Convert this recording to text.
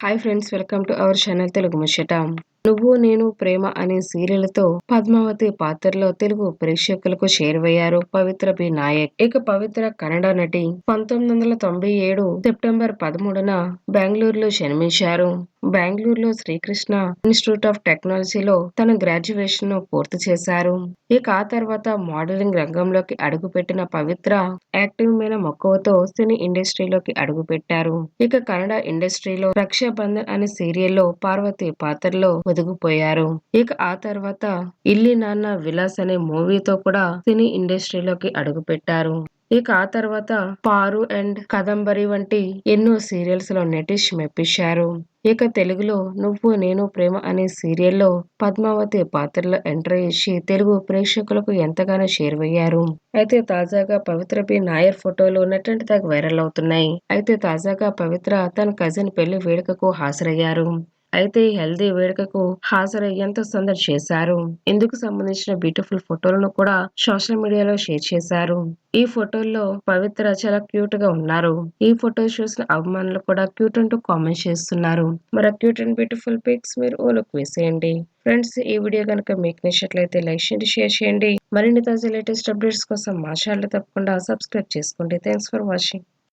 Hi friends, welcome to our channel Telugu ముచ్చట. నువ్వు నేను ప్రేమ అనే సీరియల్తో పద్మావతి పాత్రలో తెలుగు ప్రేక్షకులకు చేరువయ్యారు పవిత్ర బి నాయక్. ఇక పవిత్ర కన్నడ నటి 1997 సెప్టెంబర్ 13న బెంగళూరులో జన్మించారు. బెంగళూరులో శ్రీకృష్ణ ఇన్స్టిట్యూట్ ఆఫ్ టెక్నాలజీలో తన గ్రాడ్యుయేషన్ ను పూర్తి చేశారు. ఇక ఆ తర్వాత మోడలింగ్ రంగంలోకి అడుగుపెట్టిన పవిత్ర యాక్టివ్ మీద మక్కువతో సినీ ఇండస్ట్రీలోకి అడుగుపెట్టారు. ఇక కన్నడ ఇండస్ట్రీలో రక్షాబంధన్ అనే సీరియల్లో పార్వతి పాత్రలో ఒదిగిపోయారు. ఇక ఆ తర్వాత ఇల్లి నాన్న విలాస్ అనే మూవీతో కూడా సినీ ఇండస్ట్రీలోకి అడుగుపెట్టారు. ఇక ఆ తర్వాత పారు అండ్ కదంబరి వంటి ఎన్నో సీరియల్స్ లో నటించి మెప్పించారు. ఇక తెలుగులో నువ్వు నేను ప్రేమ అనే సీరియల్లో పద్మావతి పాత్రలో ఎంట్రీ ఇచ్చి తెలుగు ప్రేక్షకులకు ఎంతగానో చేరువయ్యారు. అయితే తాజాగా పవిత్ర బి నాయర్ ఫోటోలు నెట్టింట తెగ వైరల్ అవుతున్నాయి. అయితే తాజాగా పవిత్ర తన కజిన్ పెళ్లి వేడుకకు హాజరయ్యారు. అయితే ఈ హెల్దీ వేడుకకు హాజరయ్యేంత సందడి చేశారు. ఇందుకు సంబంధించిన బ్యూటిఫుల్ ఫోటోలను కూడా సోషల్ మీడియాలో షేర్ చేశారు. ఈ ఫోటోల్లో పవిత్ర చాలా క్యూట్ గా ఉన్నారు. ఈ ఫోటో చూసిన అభిమానులు కూడా క్యూట్ అంటూ కామెంట్ చేస్తున్నారు. మరి క్యూట్ అండ్ బ్యూటిఫుల్ పిక్స్ మీరు ఓ లుక్ వేసేయండి. ఫ్రెండ్స్, ఈ వీడియో కనుక మీకు నచ్చినట్లయితే లైక్ చేయండి, షేర్ చేయండి. మరిన్ని తాజా లేటెస్ట్ అప్డేట్స్ కోసం మా ఛానల్ తప్పకుండా సబ్స్క్రైబ్ చేసుకోండి. Thanks for watching.